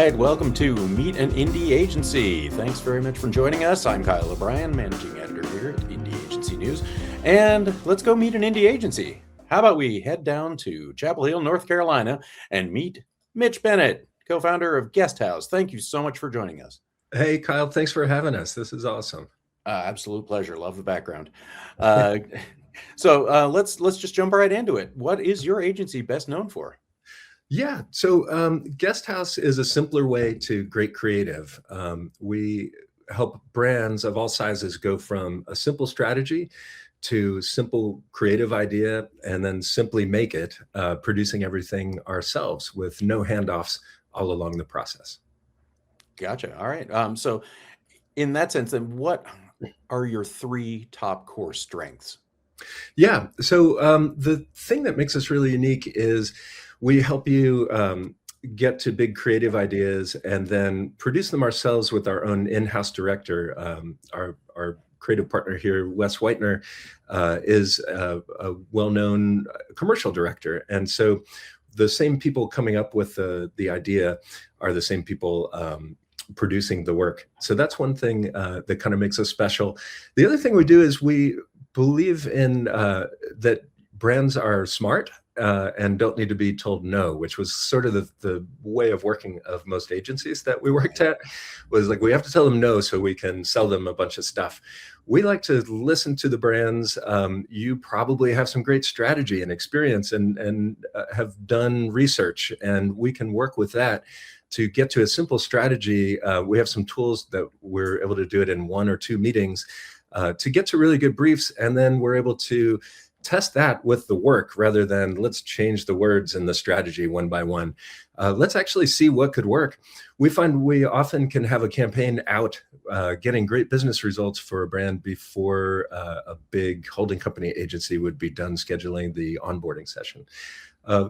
right, welcome to Meet an Indie Agency. Thanks very much for joining us. I'm Kyle O'Brien, managing editor here at Indie Agency News. And let's go meet an indie agency. How about we head down to Chapel Hill, North Carolina, and meet Mitch Bennett, co-founder of Guesthouse. Thank you so much for joining us. Hey, Kyle, thanks for having us. This is awesome. Absolute pleasure. Love the background. So let's just jump right into it. What is your agency best known for? Yeah, so Guesthouse is a simpler way to great creative. We help brands of all sizes go from a simple strategy to simple creative idea and then simply make it, producing everything ourselves with no handoffs all along the process. Gotcha. All right. So in that sense, then what are your three top core strengths? Yeah, so the thing that makes us really unique is we help you get to big creative ideas and then produce them ourselves with our own in-house director. Our creative partner here, Wes Whitener, is a well-known commercial director. And so the same people coming up with the idea are the same people producing the work. So that's one thing that kind of makes us special. The other thing we do is we believe in that brands are smart and don't need to be told no, which was sort of the way of working of most agencies that we worked at, was like, we have to tell them no so we can sell them a bunch of stuff. We like to listen to the brands. You probably have some great strategy and experience and have done research, and we can work with that to get to a simple strategy. We have some tools that we're able to do it in 1 or 2 meetings to get to really good briefs, and then we're able to test that with the work rather than let's change the words in the strategy one by one. Let's actually see what could work. We find we often can have a campaign out getting great business results for a brand before a big holding company agency would be done scheduling the onboarding session.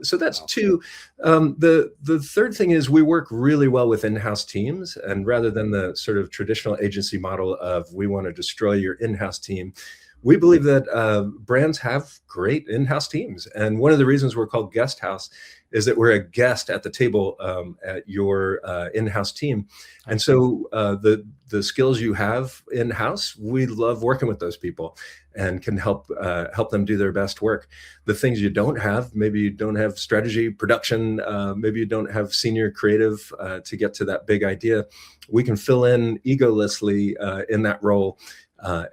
So that's two. The third thing is we work really well with in-house teams, and rather than the sort of traditional agency model of we want to destroy your in-house team, we believe that brands have great in-house teams. And one of the reasons we're called Guesthouse is that we're a guest at the table at your in-house team. And so the skills you have in-house, we love working with those people and can help them do their best work. The things you don't have, maybe you don't have strategy, production, maybe you don't have senior creative to get to that big idea, we can fill in egolessly in that role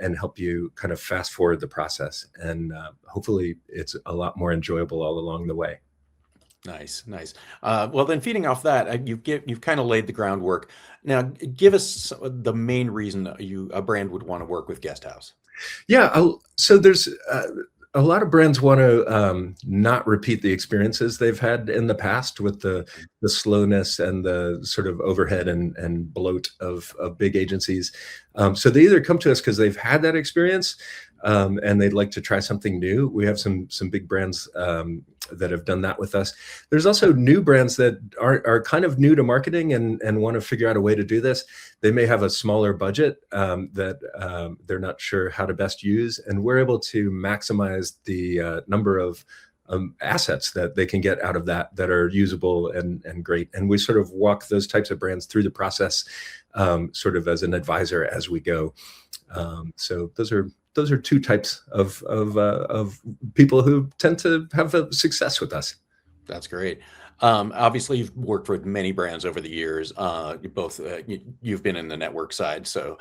and help you kind of fast forward the process. And hopefully it's a lot more enjoyable all along the way. Nice. Well, then feeding off that, you've kind of laid the groundwork. Now, give us the main reason a brand would want to work with Guesthouse. Yeah, so there's a lot of brands want to not repeat the experiences they've had in the past with the slowness and the sort of overhead and bloat of big agencies. So they either come to us because they've had that experience and they'd like to try something new. We have some big brands that have done that with us. There's also new brands that are kind of new to marketing and want to figure out a way to do this. They may have a smaller budget that they're not sure how to best use, and we're able to maximize the number of assets that they can get out of that are usable and great. And we sort of walk those types of brands through the process sort of as an advisor as we go. So those are two types of people who tend to have a success with us. That's great. Obviously, you've worked with many brands over the years. You've been in the network side, so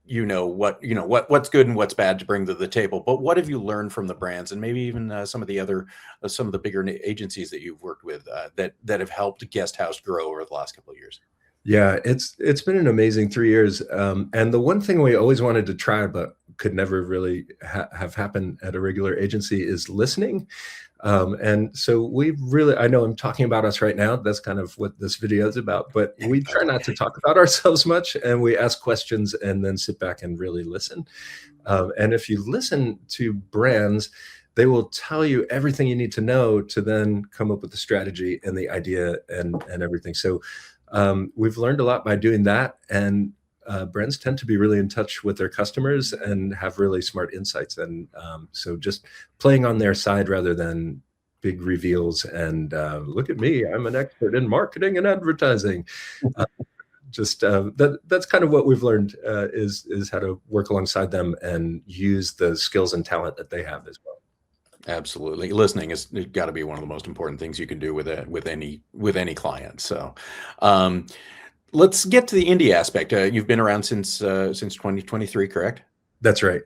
what's good and what's bad to bring to the table. But what have you learned from the brands, and maybe even some of the bigger agencies that you've worked with that have helped Guesthouse grow over the last couple of years? Yeah, it's been an amazing 3 years. And the one thing we always wanted to try, but could never really have happen at a regular agency, is listening. And so I know I'm talking about us right now. That's kind of what this video is about, but we try not to talk about ourselves much, and we ask questions and then sit back and really listen. And if you listen to brands, they will tell you everything you need to know to then come up with the strategy and the idea and everything. So we've learned a lot by doing that, and brands tend to be really in touch with their customers and have really smart insights. And so just playing on their side rather than big reveals and look at me, I'm an expert in marketing and advertising. That's kind of what we've learned is how to work alongside them and use the skills and talent that they have as well. Absolutely. Listening is got to be one of the most important things you can do with any client. So, let's get to the indie aspect. You've been around since 2023, correct? That's right.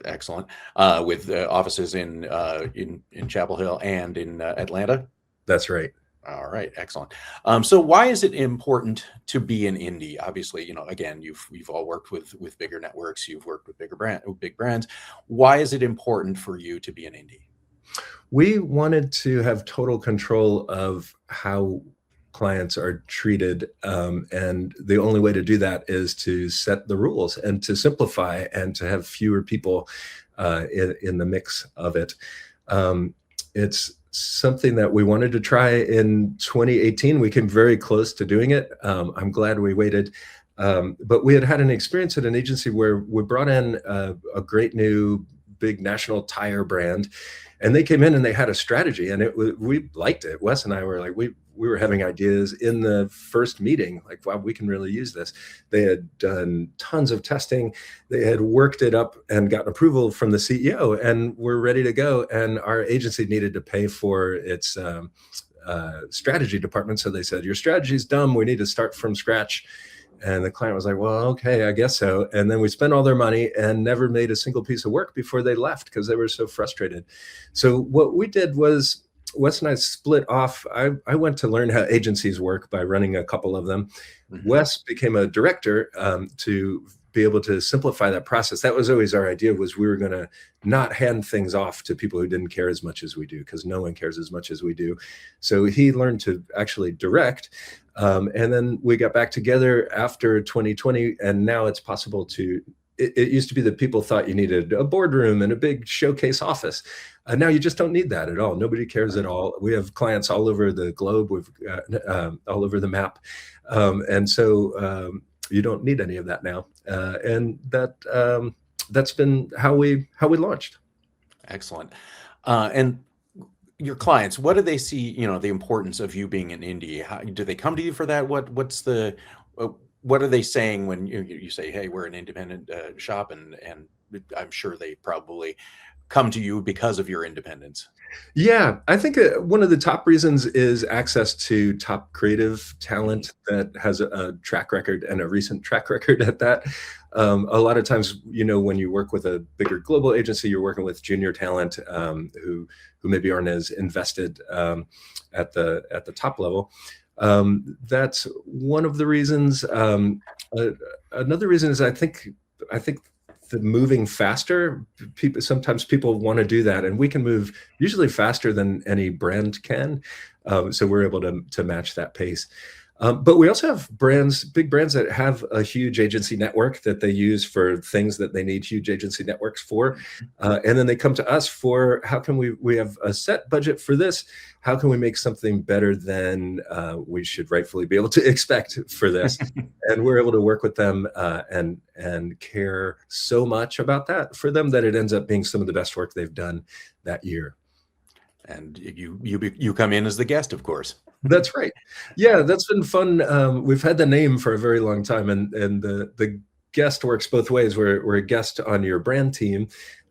Excellent. With offices in Chapel Hill and in Atlanta. That's right. All right, excellent. So why is it important to be an indie? Obviously, again, you've all worked with bigger networks, you've worked with big brands. Why is it important for you to be an indie? We wanted to have total control of how clients are treated, and the only way to do that is to set the rules and to simplify and to have fewer people in the mix of it. It's something that we wanted to try in 2018. We came very close to doing it. I'm glad we waited. But we had an experience at an agency where we brought in a great new big national tire brand, and they came in and they had a strategy, and we liked it. Wes and I were like, we were having ideas in the first meeting, like, wow, we can really use this. They had done tons of testing. They had worked it up and gotten approval from the CEO, and we're ready to go. And our agency needed to pay for its strategy department. So they said, your strategy's dumb. We need to start from scratch. And the client was like, well, okay, I guess so. And then we spent all their money and never made a single piece of work before they left because they were so frustrated. So what we did was Wes and I split off. I went to learn how agencies work by running a couple of them. Mm-hmm. Wes became a director to be able to simplify that process. That was always our idea, was we were going to not hand things off to people who didn't care as much as we do, because no one cares as much as we do. So he learned to actually direct. And then we got back together after 2020, and now it's possible to, it used to be that people thought you needed a boardroom and a big showcase office. Now you just don't need that at all. Nobody cares at all. We have clients all over the globe. We've all over the map. And so you don't need any of that now. And that's been how we launched. Excellent. And your clients, what do they see, the importance of you being an indie? How do they come to you for that? What are they saying when you say, hey, we're an independent shop, and I'm sure they probably come to you because of your independence? Yeah, I think one of the top reasons is access to top creative talent that has a track record, and a recent track record at that. A lot of times, when you work with a bigger global agency, you're working with junior talent who maybe aren't as invested at the top level. That's one of the reasons. Another reason is I think the moving faster. Sometimes people want to do that, and we can move usually faster than any brand can. So we're able to match that pace. But we also have big brands that have a huge agency network that they use for things that they need huge agency networks for. And then they come to us for, how can we have a set budget for this? How can we make something better than we should rightfully be able to expect for this? And we're able to work with them and care so much about that for them that it ends up being some of the best work they've done that year. And you come in as the guest, of course. That's right. Yeah, that's been fun. We've had the name for a very long time, and the guest works both ways. We're a guest on your brand team,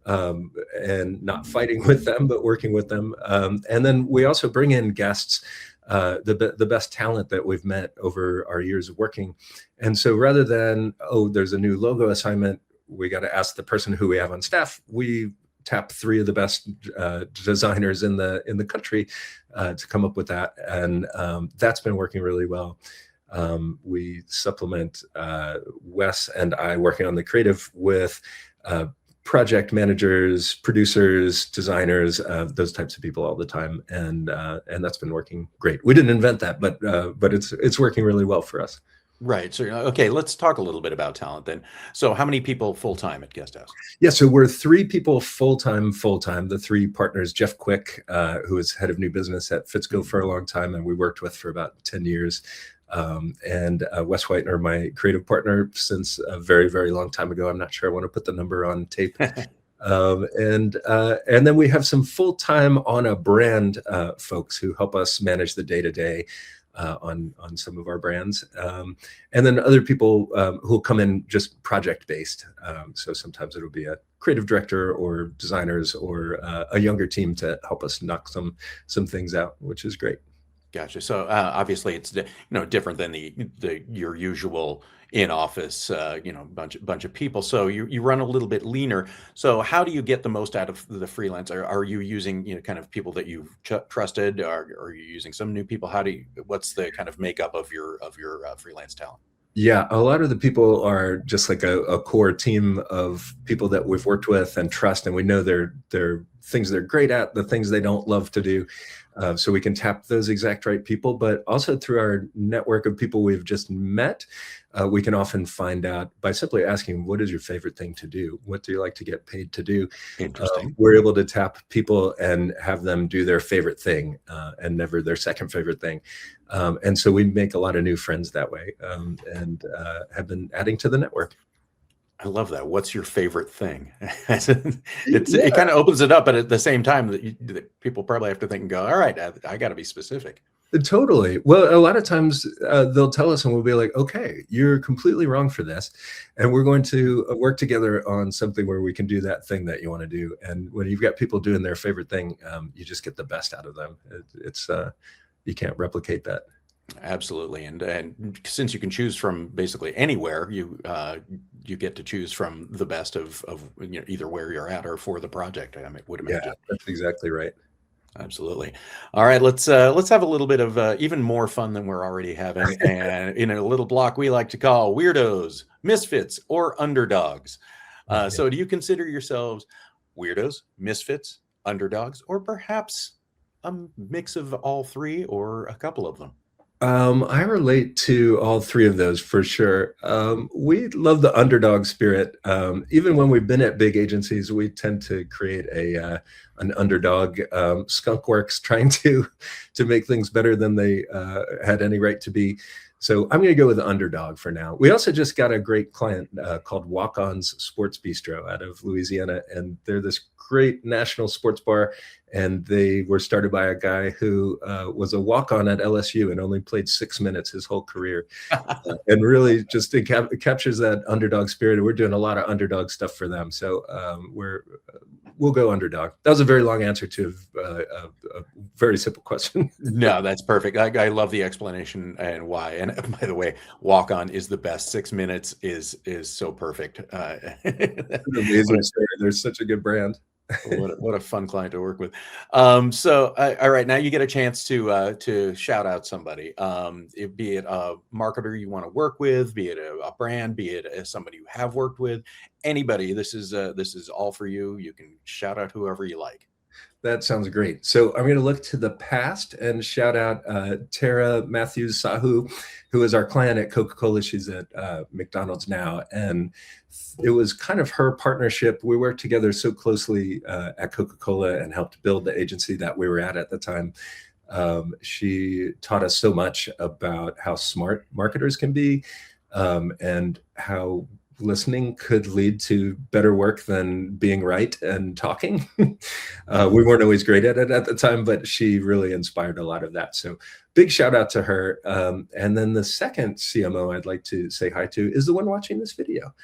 and not fighting with them, but working with them. And then we also bring in guests, the best talent that we've met over our years of working. And so rather than, there's a new logo assignment, we got to ask the person who we have on staff. We tap 3 of the best designers in the country to come up with that, and that's been working really well. We supplement Wes and I working on the creative with project managers, producers, designers, those types of people all the time, and that's been working great. We didn't invent that, but it's working really well for us. Right. So, okay, let's talk a little bit about talent then. So how many people full-time at Guesthouse? Yeah, so we're 3 people full-time. The 3 partners, Jeff Quick, who is head of new business at Fitzco for a long time, and we worked with for about 10 years. And Wes Whitener, my creative partner since a very, very long time ago. I'm not sure I want to put the number on tape. And then we have some full-time on a brand folks who help us manage the day-to-day on some of our brands. And then other people who'll come in just project-based. So sometimes it'll be a creative director or designers or a younger team to help us knock some things out, which is great. Gotcha. So obviously it's different than your usual in-office bunch of people. So you run a little bit leaner. So how do you get the most out of the freelance? Are you using kind of people that you've trusted? Are you using some new people? What's the kind of makeup of your freelance talent? Yeah, a lot of the people are just like a core team of people that we've worked with and trust, and we know their things they're great at, the things they don't love to do. So we can tap those exact right people, but also through our network of people we've just met, we can often find out by simply asking, what is your favorite thing to do? What do you like to get paid to do? Interesting. We're able to tap people and have them do their favorite thing and never their second favorite thing. And so we make a lot of new friends that way and have been adding to the network. I love that. What's your favorite thing? It kind of opens it up, but at the same time that people probably have to think and go, all right, I got to be specific. Totally. Well, a lot of times they'll tell us and we'll be like, okay, you're completely wrong for this. And we're going to work together on something where we can do that thing that you want to do. And when you've got people doing their favorite thing, you just get the best out of them. You can't replicate that. Absolutely. And since you can choose from basically anywhere, you get to choose from the best of either where you're at or for the project. I would imagine. Yeah, that's exactly right. Absolutely. All right, let's have a little bit of even more fun than we're already having, and in a little block we like to call Weirdos, Misfits, or Underdogs. So do you consider yourselves weirdos, misfits, underdogs, or perhaps a mix of all three or a couple of them? I relate to all three of those for sure. We love the underdog spirit. Even when we've been at big agencies, we tend to create an underdog skunk works, trying to make things better than they had any right to be. So I'm going to go with the underdog for now. We also just got a great client called Walk-On's Sports Bistro out of Louisiana, and they're this great national sports bar. And they were started by a guy who was a walk-on at LSU and only played 6 minutes his whole career, and really just it captures that underdog spirit. We're doing a lot of underdog stuff for them, so we'll go underdog. That was a very long answer to a very simple question. No, that's perfect. I love the explanation and why. And by the way, walk-on is the best. 6 minutes is so perfect. Amazing story. There's such a good brand. What a fun client to work with. So all right, now you get a chance to shout out somebody, be it a marketer you want to work with, be it a brand, be it somebody you have worked with, anybody. This is all for you. You can shout out whoever you like. That sounds great. So I'm going to look to the past and shout out Tara Matthews Sahu, who is our client at Coca-Cola. She's at McDonald's now. And it was kind of her partnership. We worked together so closely at Coca-Cola and helped build the agency that we were at the time. She taught us so much about how smart marketers can be and how listening could lead to better work than being right and talking. We weren't always great at it at the time, but she really inspired a lot of that. So big shout out to her. And then the second CMO I'd like to say hi to is the one watching this video.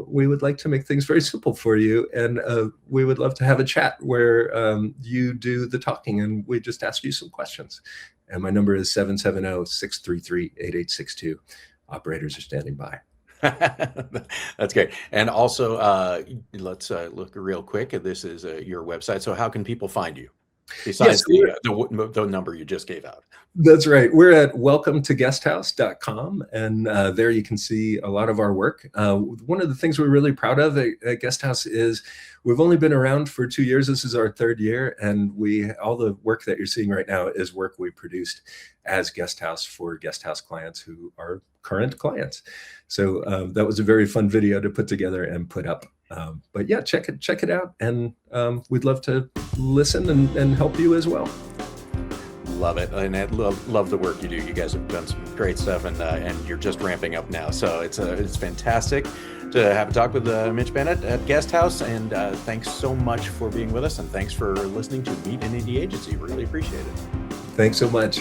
We would like to make things very simple for you. And we would love to have a chat where you do the talking and we just ask you some questions. And my number is 770-633-8862. Operators are standing by. That's great. And also, let's look real quick. This is your website. So how can people find you besides the number you just gave out? That's right. We're at welcometoguesthouse.com, and there you can see a lot of our work. One of the things we're really proud of at Guesthouse is we've only been around for 2 years. This is our third year, and all the work that you're seeing right now is work we produced as Guesthouse for Guesthouse clients who are current clients. So that was a very fun video to put together and put up. But yeah, check it out, and we'd love to listen and help you as well. love it, and I love the work you do. You guys have done some great stuff, and you're just ramping up now. So it's fantastic to have a talk with Mitch Bennett at Guesthouse, and thanks so much for being with us, and thanks for listening to Meet an Indie Agency. Really appreciate it. Thanks so much.